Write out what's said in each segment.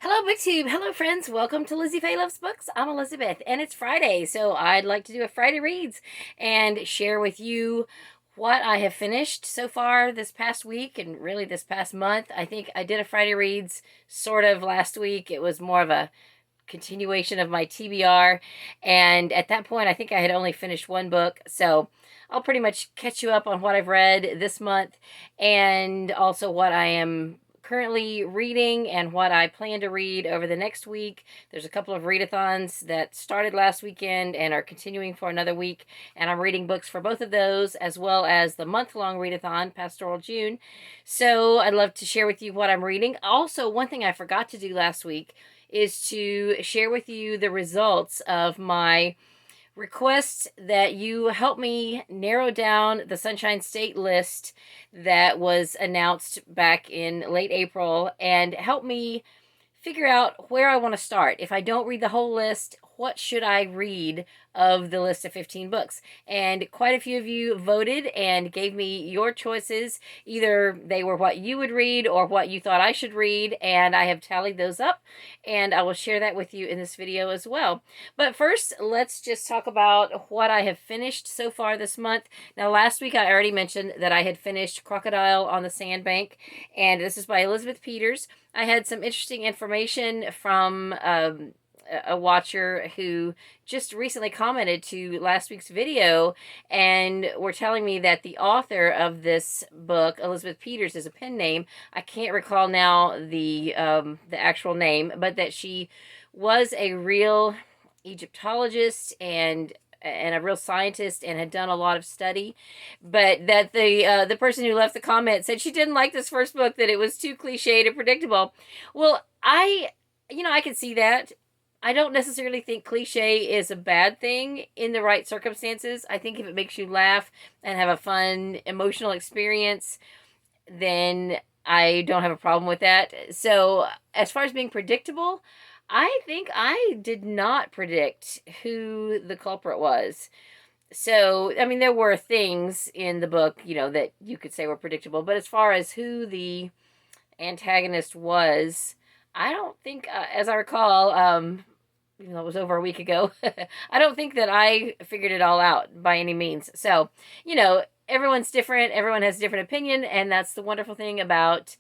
Hello, BookTube. Hello, friends. Welcome to Lizzie Faye Loves Books. I'm Elizabeth, and it's Friday, so I'd like to do a Friday Reads and share with you what I have finished so far this past week and really this past month. I think I did a Friday Reads sort of last week. It was more of a continuation of my TBR, and at that point, I think I had only finished one book, so I'll pretty much catch you up on what I've read this month and also what I am currently reading and what I plan to read over the next week. There's a couple of readathons that started last weekend and are continuing for another week, and I'm reading books for both of those as well as the month-long readathon, Pastoral June. So I'd love to share with you what I'm reading. Also, one thing I forgot to do last week is to share with you the results of my request that you help me narrow down the Sunshine State list that was announced back in late April and help me figure out where I want to start. If I don't read the whole list, what should I read of the list of 15 books? And quite a few of you voted and gave me your choices. Either they were what you would read or what you thought I should read, and I have tallied those up, and I will share that with you in this video as well. But first, let's just talk about what I have finished so far this month. Now, last week I already mentioned that I had finished Crocodile on the Sandbank, and this is by Elizabeth Peters. I had some interesting information from a watcher who just recently commented to last week's video and were telling me that the author of this book, Elizabeth Peters, is a pen name. I can't recall now the actual name, but that she was a real Egyptologist and a real scientist and had done a lot of study, but that the person who left the comment said she didn't like this first book, that it was too cliched and predictable. Well, I can see that. I don't necessarily think cliche is a bad thing in the right circumstances. I think if it makes you laugh and have a fun emotional experience, then I don't have a problem with that. So, as far as being predictable, I think I did not predict who the culprit was. So, I mean, there were things in the book, that you could say were predictable, but as far as who the antagonist was, I don't think, as I recall, even though it was over a week ago, I don't think that I figured it all out by any means. So, everyone's different, everyone has a different opinion, and that's the wonderful thing about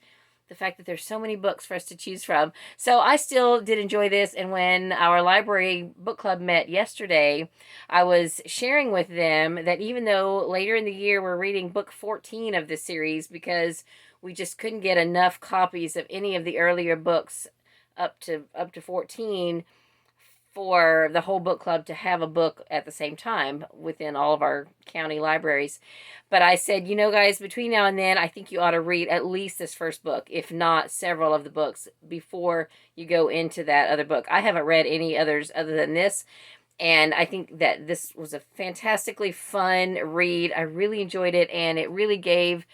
the fact that there's so many books for us to choose from. So I still did enjoy this, and when our library book club met yesterday, I was sharing with them that even though later in the year we're reading book 14 of this series because we just couldn't get enough copies of any of the earlier books up to 14 for the whole book club to have a book at the same time within all of our county libraries. But I said, guys, between now and then, I think you ought to read at least this first book, if not several of the books, before you go into that other book. I haven't read any others other than this, and I think that this was a fantastically fun read. I really enjoyed it, and it really gave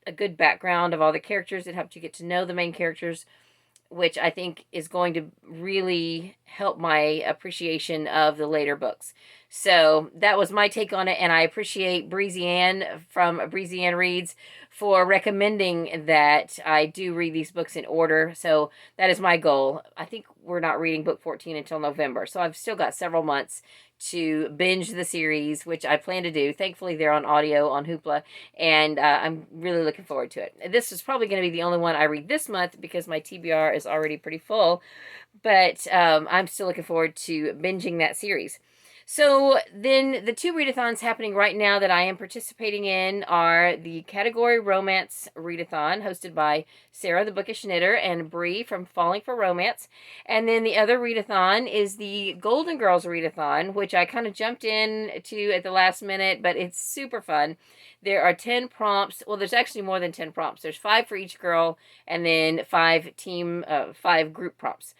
a good background of all the characters. It helped you get to know the main characters, which I think is going to really help my appreciation of the later books. So that was my take on it, and I appreciate Breezy Ann from Breezy Ann Reads for recommending that I do read these books in order. So that is my goal. I think we're not reading book 14 until November, so I've still got several months to binge the series, which I plan to do. Thankfully, they're on audio on Hoopla, and I'm really looking forward to it. This is probably going to be the only one I read this month because my TBR is already pretty full, but I'm still looking forward to binging that series. So then the two readathons happening right now that I am participating in are the category romance readathon hosted by Sarah the Bookish Knitter and Bree from Falling for Romance. And then the other readathon is the Golden Girls readathon, which I kind of jumped in to at the last minute, but it's super fun. There are 10 prompts. Well, there's actually more than 10 prompts. There's 5 for each girl and then 5 group prompts.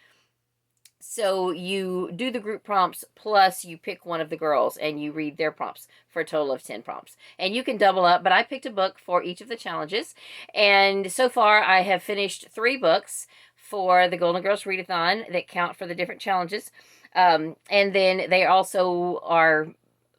So you do the group prompts plus you pick one of the girls and you read their prompts for a total of 10 prompts. And you can double up, but I picked a book for each of the challenges. And so far I have finished 3 books for the Golden Girls Readathon that count for the different challenges. And then they also are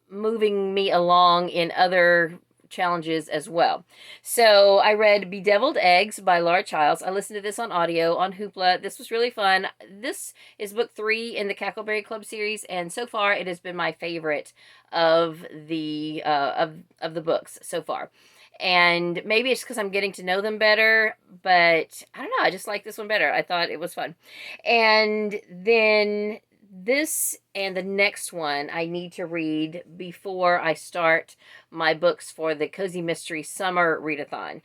moving me along in other challenges as well. So I read Bedeviled Eggs by Laura Childs. I listened to this on audio on Hoopla. This was really fun. This is book 3 in the Cackleberry Club series, and so far it has been my favorite of the books so far. And maybe it's because I'm getting to know them better, but I don't know. I just like this one better. I thought it was fun. And then this and the next one I need to read before I start my books for the Cozy Mystery Summer Readathon,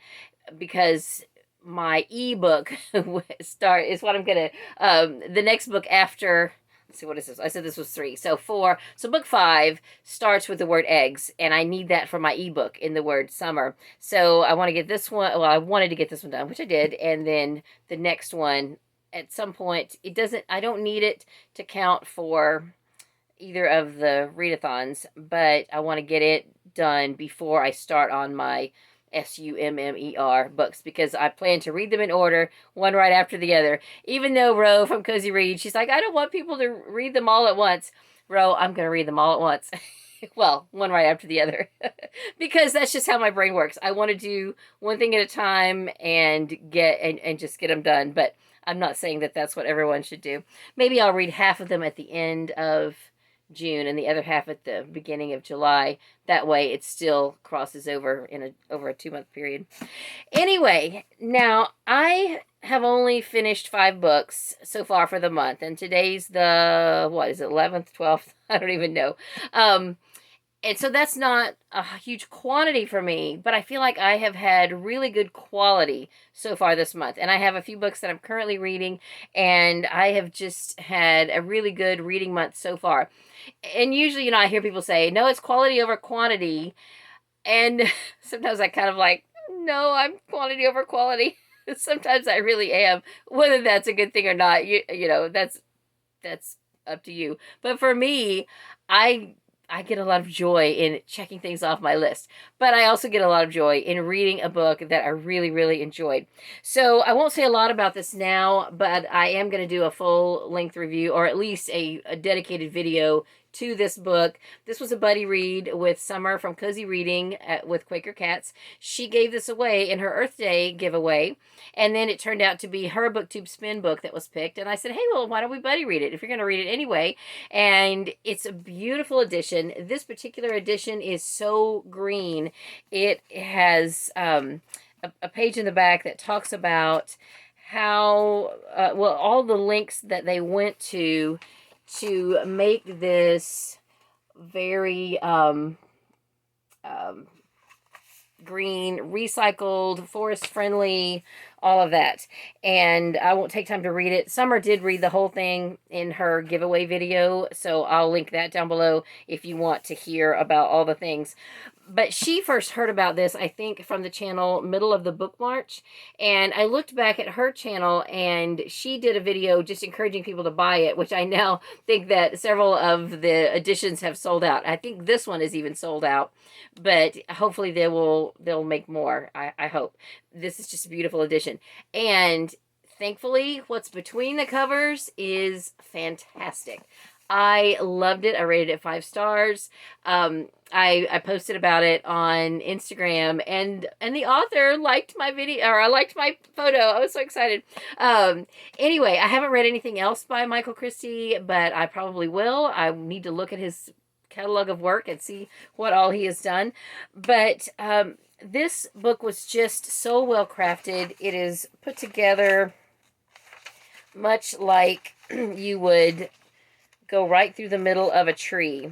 because my ebook is what I'm gonna the next book after. Let's see, what is this? I said this was 3. So 4. So book 5 starts with the word eggs, and I need that for my ebook in the word summer. So I want to get this one. Well, I wanted to get this one done, which I did, and then the next one at some point. It doesn't. I don't need it to count for either of the readathons, but I want to get it done before I start on my SUMMER books, because I plan to read them in order, one right after the other. Even though Ro from Cozy Read, she's like, I don't want people to read them all at once. Ro, I'm going to read them all at once. Well, one right after the other. Because that's just how my brain works. I want to do one thing at a time and just get them done. But I'm not saying that that's what everyone should do. Maybe I'll read half of them at the end of June and the other half at the beginning of July. That way it still crosses over over a 2-month period. Anyway, now I have only finished 5 books so far for the month, and today's the, what is it, 11th, 12th? I don't even know. And so that's not a huge quantity for me, but I feel like I have had really good quality so far this month. And I have a few books that I'm currently reading, and I have just had a really good reading month so far. And usually, I hear people say, no, it's quality over quantity. And sometimes I kind of like, no, I'm quantity over quality. Sometimes I really am. Whether that's a good thing or not, that's up to you. But for me, I get a lot of joy in checking things off my list, but I also get a lot of joy in reading a book that I really, really enjoyed. So I won't say a lot about this now, but I am going to do a full-length review, or at least a dedicated video to this book. This was a buddy read with Summer from Cozy Reading with Quaker Cats. She gave this away in her Earth Day giveaway, and then it turned out to be her BookTube spin book that was picked, and I said, hey, well, why don't we buddy read it if you're going to read it anyway? And it's a beautiful edition. This particular edition is so green. It has a page in the back that talks about how, all the links that they went to make this very green, recycled, forest friendly, all of that. And I won't take time to read it. Summer did read the whole thing in her giveaway video, so I'll link that down below if you want to hear about all the things. But she first heard about this, I think, from the channel Middle of the Book March. And I looked back at her channel, and she did a video just encouraging people to buy it, which I now think that several of the editions have sold out. I think this one is even sold out, but hopefully they'll make more. I hope. This is just a beautiful edition. And thankfully, what's between the covers is fantastic. I loved it. I rated it 5 stars. I posted about it on Instagram, and the author liked my video, or I liked my photo. I was so excited. Anyway, I haven't read anything else by Michael Christie, but I probably will. I need to look at his catalog of work and see what all he has done. But this book was just so well crafted. It is put together much like you would go right through the middle of a tree,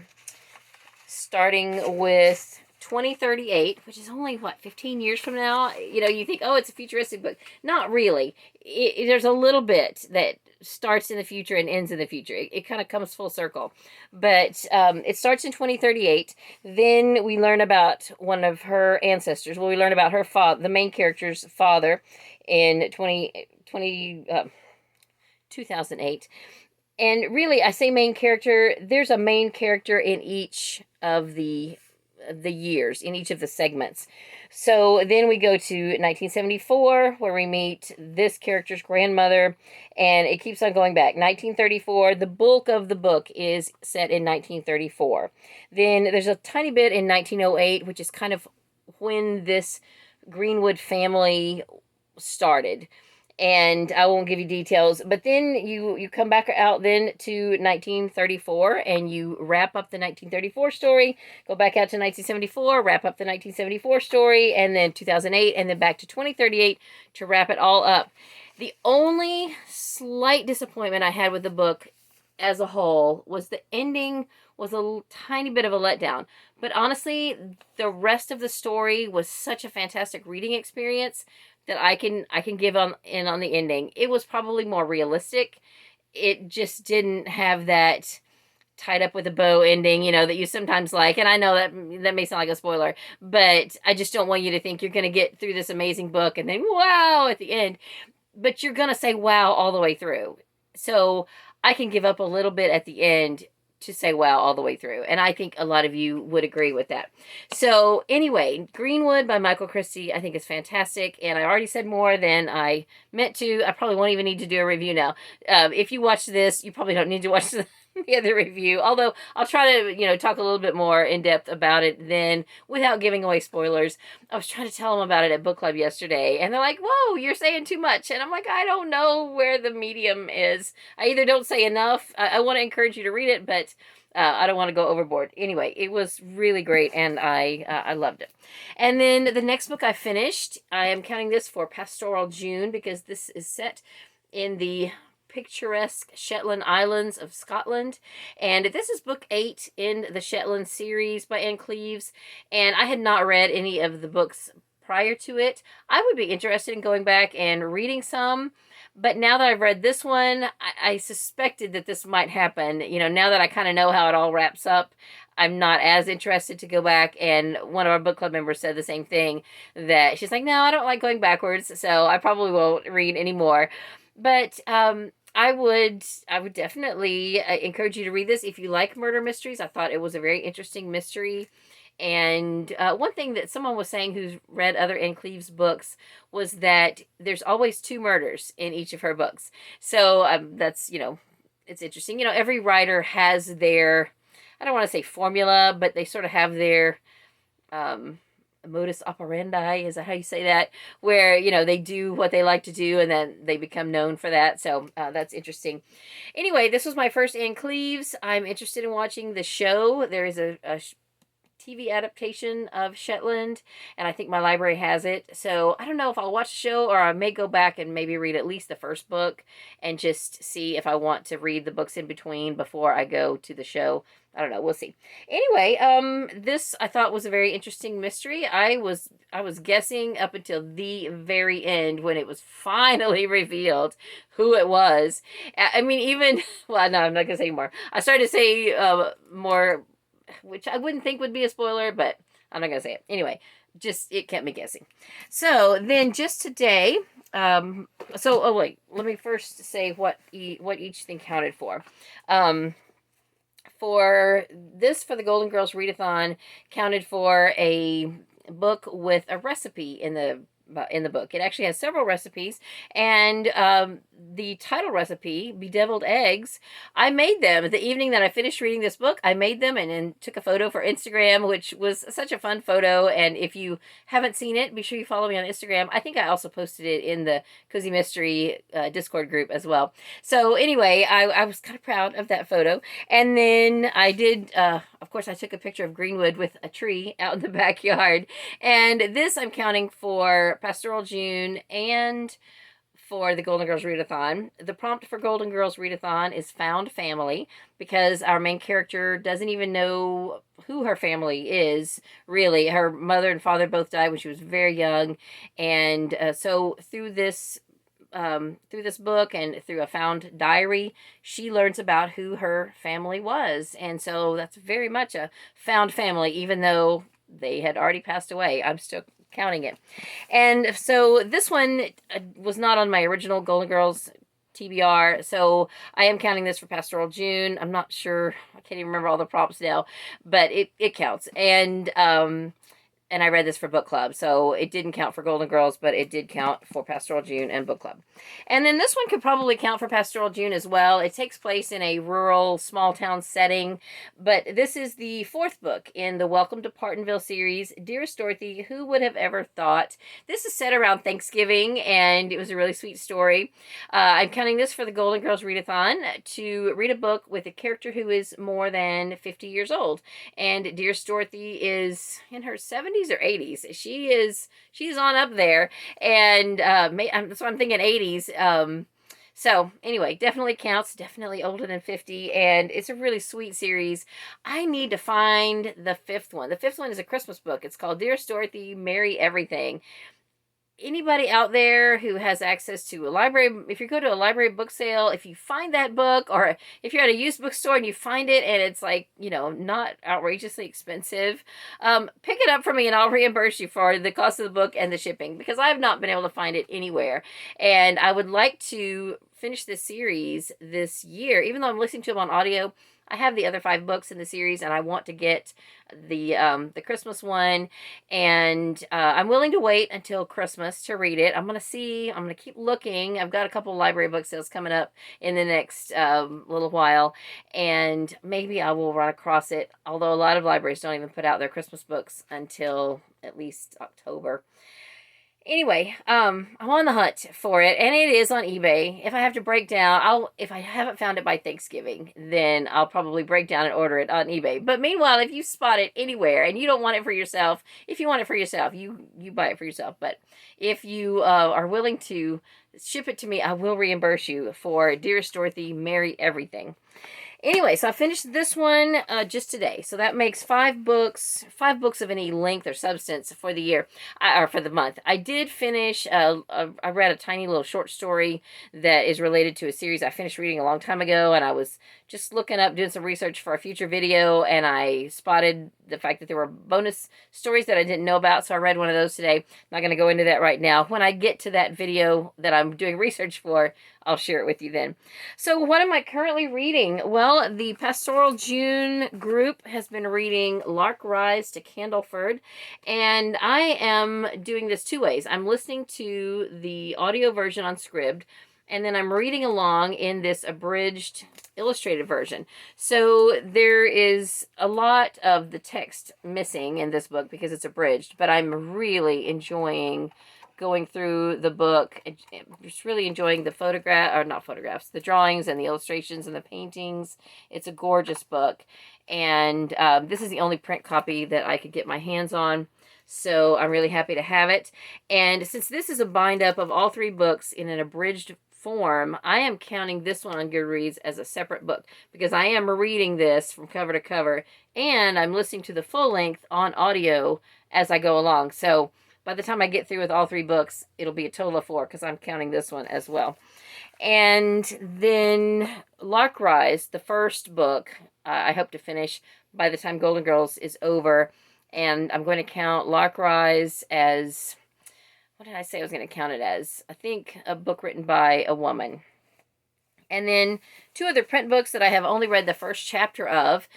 starting with 2038, which is only, 15 years from now? You think, oh, it's a futuristic book. Not really. There's a little bit that starts in the future and ends in the future. It kind of comes full circle. But it starts in 2038. Then we learn about one of her ancestors. Well, we learn about her father, the main character's father, in 2008. And really, I say main character, there's a main character in each of the years, in each of the segments. So then we go to 1974, where we meet this character's grandmother, and it keeps on going back. 1934, the bulk of the book is set in 1934. Then there's a tiny bit in 1908, which is kind of when this Greenwood family started. And I won't give you details, but then you come back out then to 1934 and you wrap up the 1934 story, go back out to 1974, wrap up the 1974 story, and then 2008, and then back to 2038 to wrap it all up. The only slight disappointment I had with the book as a whole was the ending was a tiny bit of a letdown. But honestly, the rest of the story was such a fantastic reading experience that I can give on the ending. It was probably more realistic. It just didn't have that tied up with a bow ending, that you sometimes like. And I know that may sound like a spoiler, but I just don't want you to think you're going to get through this amazing book and then wow at the end. But you're going to say wow all the way through. So I can give up a little bit at the end to say wow all the way through. And I think a lot of you would agree with that. So anyway, Greenwood by Michael Christie I think is fantastic. And I already said more than I meant to. I probably won't even need to do a review now. If you watch this, you probably don't need to watch the other review. Although I'll try to, talk a little bit more in depth about it then without giving away spoilers. I was trying to tell them about it at book club yesterday. And they're like, whoa, you're saying too much. And I'm like, I don't know where the medium is. I either don't say enough. I want to encourage you to read it, but I don't want to go overboard. Anyway, it was really great, and I loved it. And then the next book I finished, I am counting this for Pastoral June because this is set in the picturesque Shetland Islands of Scotland. And this is book 8 in the Shetland series by Anne Cleves. And I had not read any of the books prior to it. I would be interested in going back and reading some. But now that I've read this one, I suspected that this might happen. Now that I kind of know how it all wraps up, I'm not as interested to go back. And one of our book club members said the same thing, that she's like, no, I don't like going backwards, so I probably won't read anymore. But I would definitely encourage you to read this if you like murder mysteries. I thought it was a very interesting mystery. And one thing that someone was saying who's read other Anne Cleves books was that there's always 2 murders in each of her books. So that's, it's interesting. Every writer has their, I don't want to say formula, but they sort of have their modus operandi, is that how you say that? Where, they do what they like to do and then they become known for that. So that's interesting. Anyway, this was my first Anne Cleves. I'm interested in watching the show. There is a TV adaptation of Shetland, and I think my library has it. So I don't know if I'll watch the show or I may go back and maybe read at least the first book and just see if I want to read the books in between before I go to the show. I don't know. We'll see. Anyway, this I thought was a very interesting mystery. I was guessing up until the very end when it was finally revealed who it was. I mean, even, well, no, I'm not going to say more. I started to say more, which I wouldn't think would be a spoiler, but I'm not going to say it. Anyway, just, it kept me guessing. So then just today, oh wait, let me first say what each thing counted for. For the Golden Girls Readathon, counted for a book with a recipe in the book. It actually has several recipes, and the title recipe, Bedeviled Eggs, I made them the evening that I finished reading this book. I made them and then took a photo for Instagram, which was such a fun photo. And if you haven't seen it, be sure you follow me on Instagram. I think I also posted it in the Cozy Mystery Discord group as well. So anyway, I was kind of proud of that photo. And then I did, of course, I took a picture of Greenwood with a tree out in the backyard. And this I'm counting for Pastoral June and for the Golden Girls Readathon. The prompt for Golden Girls Readathon is found family, because our main character doesn't even know who her family is, really. Her mother and father both died when she was very young, and so through this book and through a found diary, she learns about who her family was. And so that's very much a found family, even though they had already passed away. I'm still counting it. And so this one was not on my original Golden Girls TBR, so I am counting this for Pastoral June. I'm not sure, I can't even remember all the prompts now, but it counts. And and I read this for book club, so it didn't count for Golden Girls, but it did count for Pastoral June and book club. And then this one could probably count for Pastoral June as well. It takes place in a rural, small town setting, but this is the fourth book in the Welcome to Partonville series, Dearest Dorothy, Who Would Have Ever Thought? This is set around Thanksgiving, and it was a really sweet story. I'm counting this for the Golden Girls Readathon to read a book with a character who is more than 50 years old. And Dearest Dorothy is in her 70s or 80s. She's on up there, and so I'm thinking 80s. So anyway, definitely counts, definitely older than 50, and it's a really sweet series. I need to find the fifth one. The fifth one is a Christmas book. It's called Dearest Dorothy, Merry Everything. Anybody out there who has access to a library, if you go to a library book sale, if you find that book, or if you're at a used bookstore and you find it and it's like, not outrageously expensive, pick it up for me and I'll reimburse you for the cost of the book and the shipping, because I have not been able to find it anywhere. And I would like to finish this series this year, even though I'm listening to them on audio. I have the other 5 books in the series, and I want to get the Christmas one, and I'm willing to wait until Christmas to read it. I'm going to keep looking. I've got a couple library book sales coming up in the next little while, and maybe I will run across it, although a lot of libraries don't even put out their Christmas books until at least October. Anyway, I'm on the hunt for it, and it is on eBay. If I have to break down, if I haven't found it by Thanksgiving, then I'll probably break down and order it on eBay. But meanwhile, if you spot it anywhere and you don't want it for yourself, if you want it for yourself, you buy it for yourself. But if you are willing to ship it to me, I will reimburse you for Dearest Dorothy, Merry Everything. Anyway, so I finished this one just today. So that makes 5 books of any length or substance for the year, or for the month. I did finish, I read a tiny little short story that is related to a series I finished reading a long time ago, and I was just looking up, doing some research for a future video, and I spotted the fact that there were bonus stories that I didn't know about, so I read one of those today. I'm not going to go into that right now. When I get to that video that I'm doing research for, I'll share it with you then. So what am I currently reading? Well, the Pastoral June group has been reading Lark Rise to Candleford, and I am doing this 2 ways. I'm listening to the audio version on Scribd, and then I'm reading along in this abridged illustrated version. So there is a lot of the text missing in this book because it's abridged, but I'm really enjoying going through the book, and just really enjoying the the drawings and the illustrations and the paintings. It's a gorgeous book, and this is the only print copy that I could get my hands on, so I'm really happy to have it. And since this is a bind up of all 3 books in an abridged form, I am counting this one on Goodreads as a separate book, because I am reading this from cover to cover, and I'm listening to the full length on audio as I go along. So by the time I get through with all 3 books, it'll be a total of 4, because I'm counting this one as well. And then Lark Rise, the first book, I hope to finish by the time Golden Girls is over. And I'm going to count Lark Rise as, what did I say I was going to count it as? I think a book written by a woman. And then 2 other print books that I have only read the first chapter of.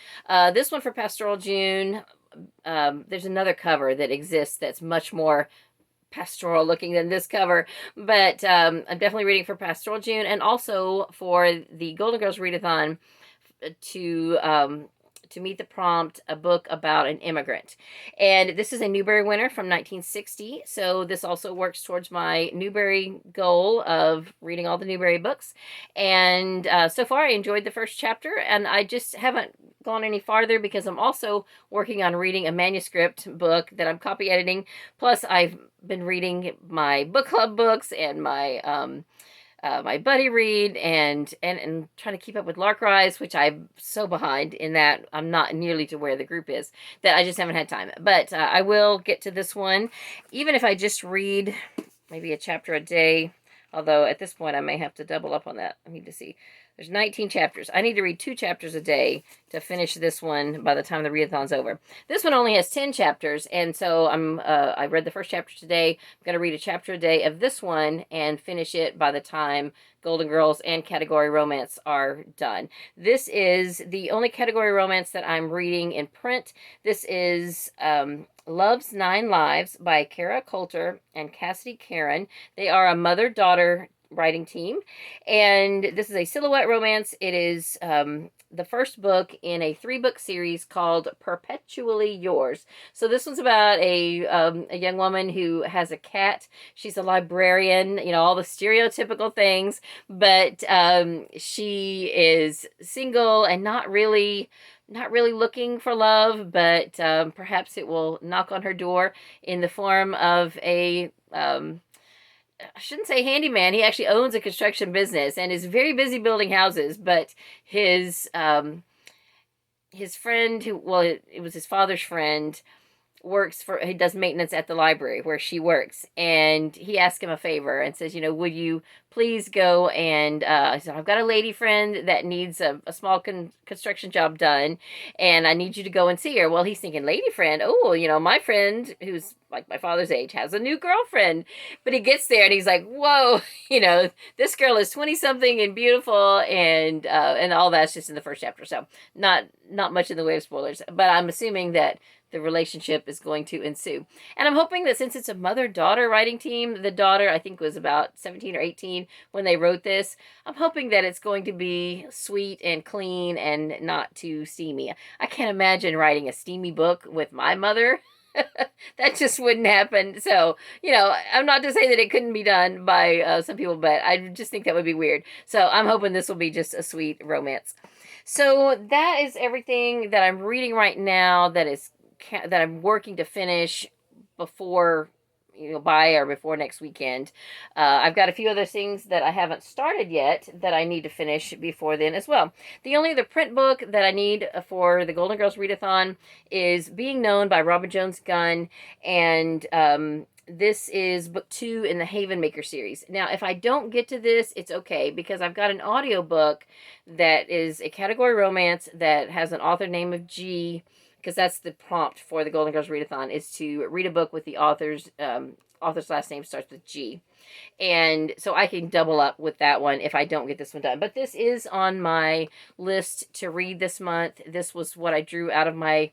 This one for Pastoral June. There's another cover that exists that's much more pastoral looking than this cover, but I'm definitely reading for Pastoral June, and also for the Golden Girls Readathon to meet the prompt, a book about an immigrant. And this is a Newbery winner from 1960, so this also works towards my Newbery goal of reading all the Newbery books. And so far I enjoyed the first chapter, and I just haven't gone any farther because I'm also working on reading a manuscript book that I'm copy editing. Plus I've been reading my book club books and my my buddy read, and trying to keep up with Lark Rise, which I'm so behind in that I'm not nearly to where the group is, that I just haven't had time. But I will get to this one, even if I just read maybe a chapter a day, although at this point I may have to double up on that. I need to see. There's 19 chapters. I need to read 2 chapters a day to finish this one by the time the readathon's over. This one only has 10 chapters, and so I read the first chapter today. I'm going to read a chapter a day of this one and finish it by the time Golden Girls and Category Romance are done. This is the only category romance that I'm reading in print. This is Love's 9 Lives by Kara Coulter and Cassidy Caron. They are a mother-daughter writing team, and this is a silhouette romance. It is the first book in a 3-book series called Perpetually Yours. So this one's about a young woman who has a cat. She's a librarian, you know, all the stereotypical things, but she is single and not really looking for love, but perhaps it will knock on her door in the form of a I shouldn't say handyman. He actually owns a construction business and is very busy building houses. But his friend, it was his father's friend, he does maintenance at the library where she works, and he asked him a favor and says, you know, would you please go and I said, I've got a lady friend that needs a small construction job done, and I need you to go and see her. Well, he's thinking, lady friend, oh, you know, my friend who's like my father's age has a new girlfriend. But he gets there and he's like, whoa, you know, this girl is 20 something and beautiful, and all that's just in the first chapter, so not much in the way of spoilers, but I'm assuming that the relationship is going to ensue. And I'm hoping that since it's a mother-daughter writing team, the daughter, I think, was about 17 or 18 when they wrote this, I'm hoping that it's going to be sweet and clean and not too steamy. I can't imagine writing a steamy book with my mother. That just wouldn't happen. So, you know, I'm not to say that it couldn't be done by some people, but I just think that would be weird. So I'm hoping this will be just a sweet romance. So that is everything that I'm reading right now that I'm working to finish before, you know, by or before next weekend. I've got a few other things that I haven't started yet that I need to finish before then as well. The only other print book that I need for the Golden Girls Readathon is Being Known by Robin Jones Gunn, and this is book 2 in the Haven Maker series. Now, if I don't get to this, it's okay, because I've got an audiobook that is a category romance that has an author name of G, because that's the prompt for the Golden Girls Readathon, is to read a book with the author's last name starts with G. And so I can double up with that one if I don't get this one done. But this is on my list to read this month. This was what I drew out of my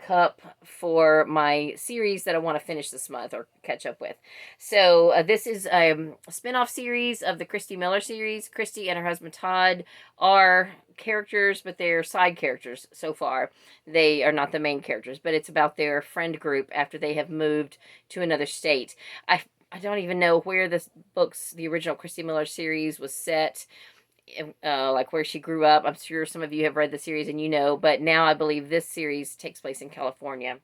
cup for my series that I want to finish this month or catch up with. So this is a spin-off series of the Christy Miller series. Christy and her husband Todd are characters, but they're side characters so far. They are not the main characters, but it's about their friend group after they have moved to another state. I don't even know where the original Christy Miller series was set, like where she grew up. I'm sure some of you have read the series and you know, but now I believe this series takes place in California.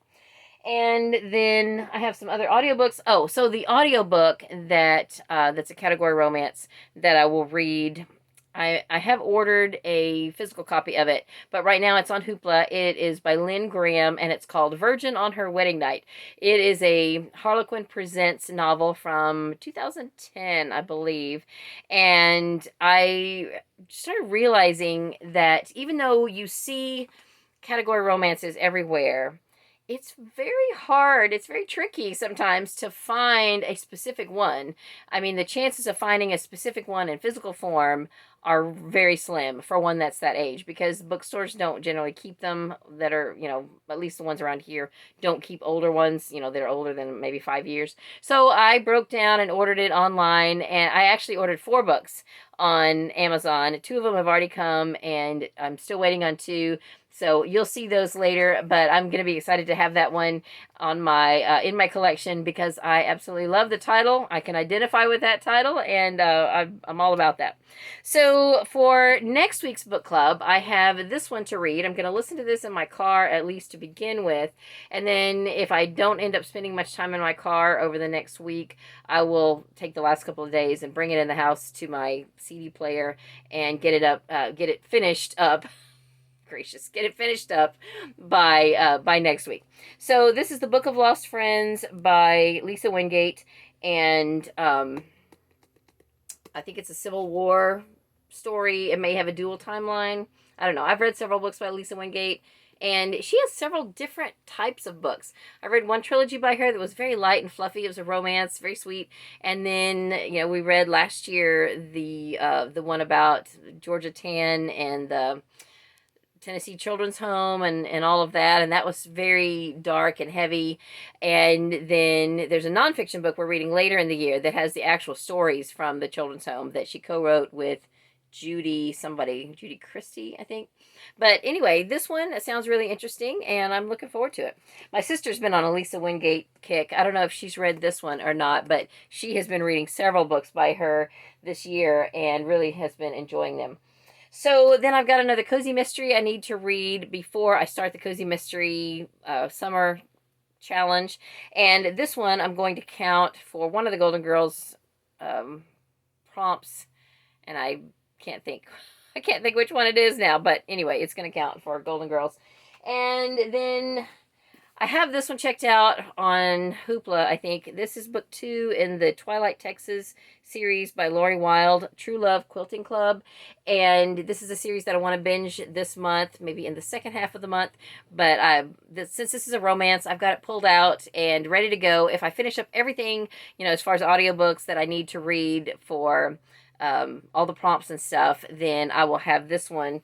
And then I have some other audiobooks. Oh, so the audiobook that's a category romance that I will read, I have ordered a physical copy of it, but right now it's on Hoopla. It is by Lynn Graham, and it's called Virgin on Her Wedding Night. It is a Harlequin Presents novel from 2010, I believe, and I started realizing that even though you see category romances everywhere, it's very hard, it's very tricky sometimes to find a specific one. I mean, the chances of finding a specific one in physical form are very slim for one that's that age, because bookstores don't generally keep them, that are, you know, at least the ones around here don't keep older ones, you know, that are older than maybe 5 years. So I broke down and ordered it online, and I actually ordered 4 books on Amazon. 2 of them have already come, and I'm still waiting on 2. So you'll see those later, but I'm going to be excited to have that one on my in my collection, because I absolutely love the title. I can identify with that title, and I'm all about that. So for next week's book club, I have this one to read. I'm going to listen to this in my car, at least to begin with, and then if I don't end up spending much time in my car over the next week, I will take the last couple of days and bring it in the house to my CD player and get it finished up. Gracious, get it finished up by next week. So this is The Book of Lost Friends by Lisa Wingate, and I think it's a Civil War story. It may have a dual timeline. I don't know. I've read several books by Lisa Wingate, and she has several different types of books. I read one trilogy by her that was very light and fluffy. It was a romance, very sweet. And then, we read last year the one about Georgia Tann and the Tennessee Children's Home and all of that, and that was very dark and heavy. And then there's a nonfiction book we're reading later in the year that has the actual stories from the children's home that she co-wrote with Judy Christie, I think. But anyway, this one sounds really interesting, and I'm looking forward to it. My sister's been on a Lisa Wingate kick. I don't know if she's read this one or not, but she has been reading several books by her this year and really has been enjoying them. So then I've got another cozy mystery I need to read before I start the cozy mystery summer challenge. And this one I'm going to count for one of the Golden Girls prompts, and I can't think which one it is now, but anyway, it's going to count for Golden Girls. And then I have this one checked out on Hoopla, I think. This is book 2 in the Twilight Texas series by Lori Wilde, True Love Quilting Club. And this is a series that I want to binge this month, maybe in the second half of the month. But since this is a romance, I've got it pulled out and ready to go. If I finish up everything, as far as audiobooks that I need to read for all the prompts and stuff, then I will have this one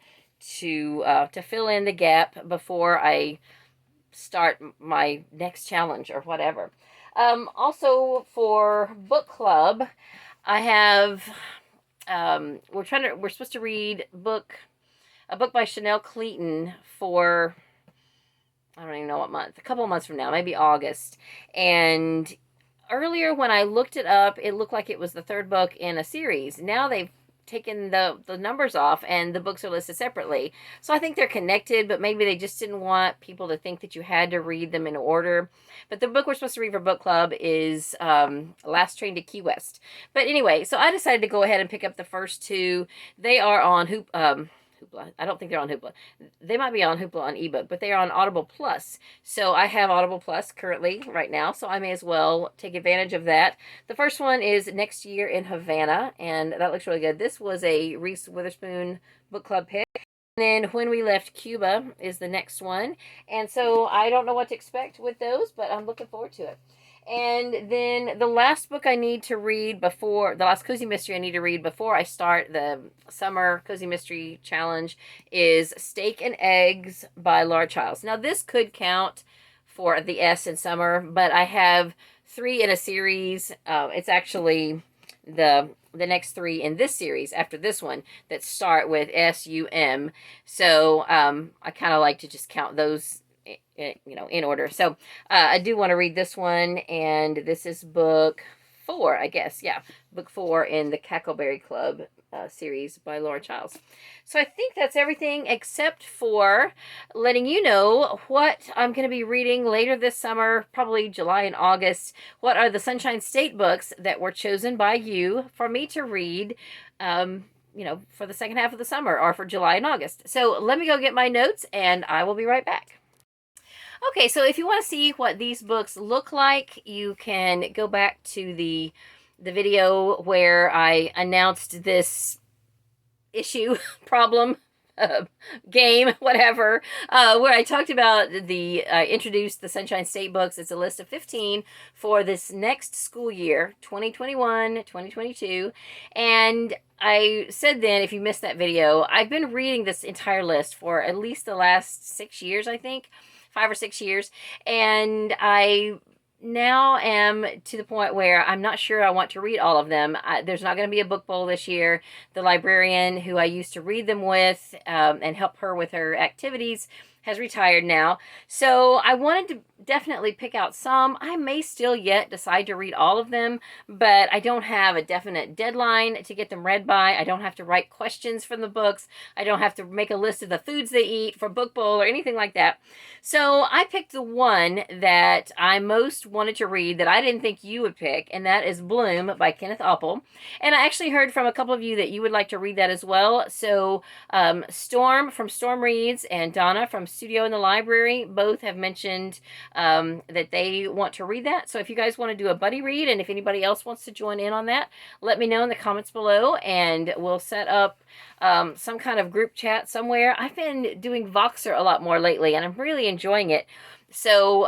to fill in the gap before I start my next challenge or whatever. Also for book club, I have we're supposed to read a book by Chanel Cleaton for, I don't even know what month, a couple of months from now, maybe August. And earlier when I looked it up, it looked like it was the third book in a series. Now they've taken the numbers off and the books are listed separately. So I think they're connected, but maybe they just didn't want people to think that you had to read them in order. But the book we're supposed to read for book club is Last Train to Key West. But anyway, so I decided to go ahead and pick up the first two. They are on Hoopla. I don't think they're on Hoopla. They might be on Hoopla on ebook, but they are on Audible Plus. So I have Audible Plus currently right now, so I may as well take advantage of that. The first one is Next Year in Havana, and that looks really good. This was a Reese Witherspoon book club pick. And then When We Left Cuba is the next one. And so I don't know what to expect with those, but I'm looking forward to it. And then the last book I need to read the last cozy mystery I need to read before I start the summer cozy mystery challenge is Steak and Eggs by Laura Childs. Now this could count for the S in summer, but I have 3 in a series. It's actually the next 3 in this series after this one that start with SUM. So I kind of like to just count those in order. So I do want to read this one, and this is book 4, I guess. Yeah, book 4 in the Cackleberry Club series by Laura Childs. So I think that's everything except for letting you know what I'm going to be reading later this summer, probably July and August. What are the Sunshine State books that were chosen by you for me to read for the second half of the summer, or for July and August. So let me go get my notes, and I will be right back. Okay, so if you want to see what these books look like, you can go back to the video where I announced this issue, problem, game, whatever, where I talked about introduced the Sunshine State books. It's a list of 15 for this next school year, 2021-2022. And I said then, if you missed that video, I've been reading this entire list for at least the last 6 years, I think. 5 or 6 years, and I now am to the point where I'm not sure I want to read all of them. There's not going to be a book bowl this year. The librarian who I used to read them with and help her with her activities has retired now. So I wanted to definitely pick out some. I may still yet decide to read all of them, but I don't have a definite deadline to get them read by. I don't have to write questions from the books. I don't have to make a list of the foods they eat for book bowl or anything like that. So I picked the one that I most wanted to read that I didn't think you would pick, and that is Bloom by Kenneth Apple. And I actually heard from a couple of you that you would like to read that as well. So Storm from Storm Reads and Donna from studio and the library both have mentioned that they want to read that. So if you guys want to do a buddy read, and if anybody else wants to join in on that, let me know in the comments below, and we'll set up some kind of group chat somewhere. I've been doing Voxer a lot more lately, and I'm really enjoying it. So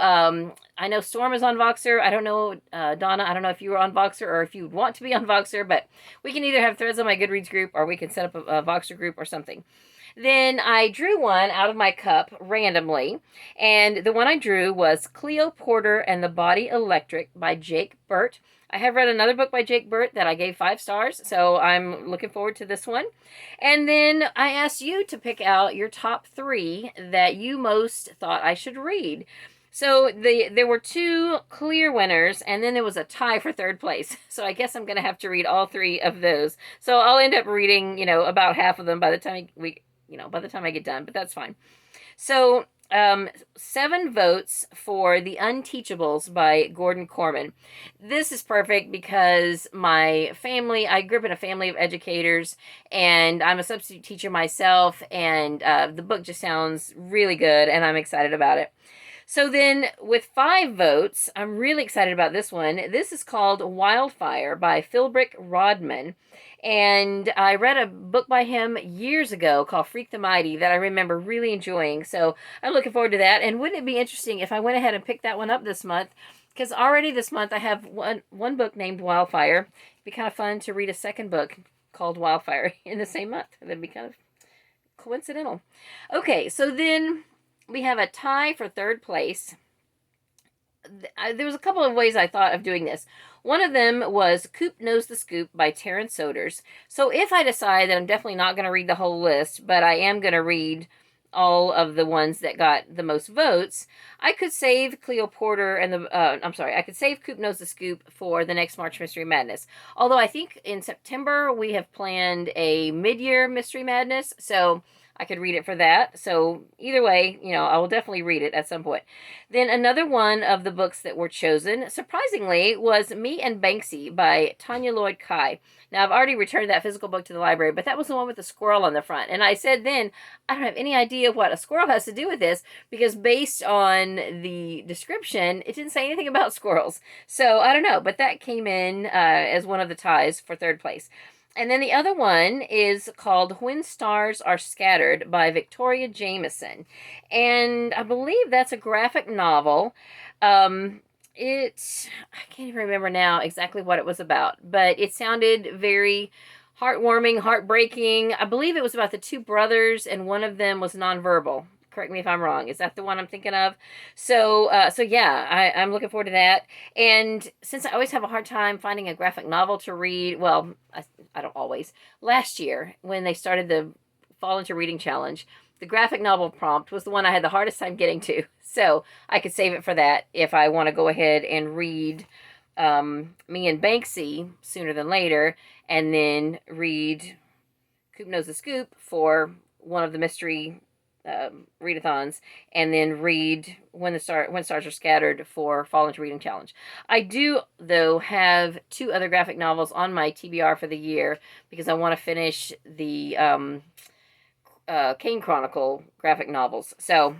I know Storm is on Voxer. I don't know, Donna, I don't know if you were on Voxer or if you want to be on Voxer, but we can either have threads on my Goodreads group, or we can set up a Voxer group or something. Then I drew one out of my cup randomly, and the one I drew was Cleo Porter and the Body Electric by Jake Burt. I have read another book by Jake Burt that I gave 5 stars, so I'm looking forward to this one. And then I asked you to pick out your top 3 that you most thought I should read. So there were 2 clear winners, and then there was a tie for 3rd place. So I guess I'm going to have to read all 3 of those. So I'll end up reading, about half of them by the time by the time I get done, but that's fine. So 7 votes for The Unteachables by Gordon Corman. This is perfect because I grew up in a family of educators, and I'm a substitute teacher myself, and the book just sounds really good, and I'm excited about it. So then, with 5 votes, I'm really excited about this one. This is called Wildfire by Philbrick Rodman. And I read a book by him years ago called Freak the Mighty that I remember really enjoying. So I'm looking forward to that. And wouldn't it be interesting if I went ahead and picked that one up this month? Because already this month I have one book named Wildfire. It'd be kind of fun to read a second book called Wildfire in the same month. That'd be kind of coincidental. Okay, so then we have a tie for 3rd place. There was a couple of ways I thought of doing this. One of them was Coop Knows the Scoop by Terrence Soders. So if I decide that I'm definitely not going to read the whole list, but I am going to read all of the ones that got the most votes, I could save Cleo Porter and I could save Coop Knows the Scoop for the next March Mystery Madness. Although I think in September we have planned a mid-year Mystery Madness, so I could read it for that. So either way, I will definitely read it at some point. Then another one of the books that were chosen, surprisingly, was Me and Banksy by Tanya Lloyd Kai. Now, I've already returned that physical book to the library, but that was the one with the squirrel on the front. And I said then, I don't have any idea what a squirrel has to do with this, because based on the description, it didn't say anything about squirrels. So I don't know, but that came in as one of the ties for 3rd place. And then the other one is called When Stars Are Scattered by Victoria Jameson. And I believe that's a graphic novel. I can't even remember now exactly what it was about, but it sounded very heartwarming, heartbreaking. I believe it was about the 2 brothers, and one of them was nonverbal. Correct me if I'm wrong. Is that the one I'm thinking of? So yeah, I'm looking forward to that. And since I always have a hard time finding a graphic novel to read, well, I don't always. Last year, when they started the Fall Into Reading Challenge, the graphic novel prompt was the one I had the hardest time getting to. So I could save it for that if I want to go ahead and read Me and Banksy sooner than later, and then read Coop Knows the Scoop for one of the mystery readathons, and then read When Stars Are Scattered for Fall Into Reading Challenge. I do, though, have 2 other graphic novels on my TBR for the year, because I want to finish the Kane Chronicle graphic novels. So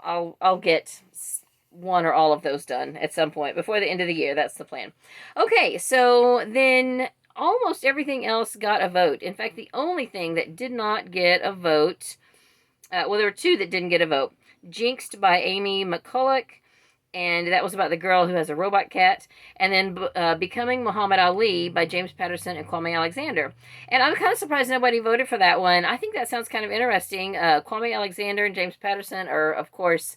I'll get one or all of those done at some point before the end of the year. That's the plan. Okay, so then almost everything else got a vote. In fact, the only thing that did not get a vote, there were 2 that didn't get a vote. Jinxed by Amy McCulloch, and that was about the girl who has a robot cat. And then Becoming Muhammad Ali by James Patterson and Kwame Alexander. And I'm kind of surprised nobody voted for that one. I think that sounds kind of interesting. Kwame Alexander and James Patterson are, of course,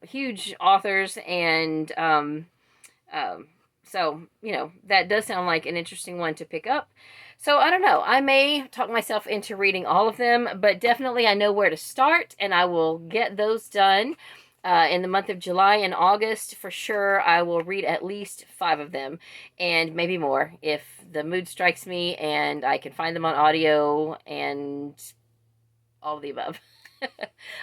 huge authors, and so, that does sound like an interesting one to pick up. So, I don't know. I may talk myself into reading all of them, but definitely I know where to start, and I will get those done in the month of July and August. For sure, I will read at least 5 of them, and maybe more if the mood strikes me and I can find them on audio and all of the above.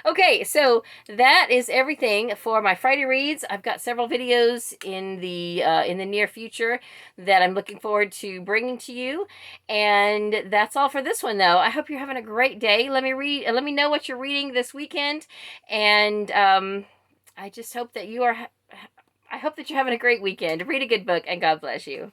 Okay, so that is everything for my Friday reads. I've got several videos in the near future that I'm looking forward to bringing to you, and that's all for this one. Though I hope you're having a great day. Let me know what you're reading this weekend, and I just hope that you are. I hope that you're having a great weekend. Read a good book, and God bless you.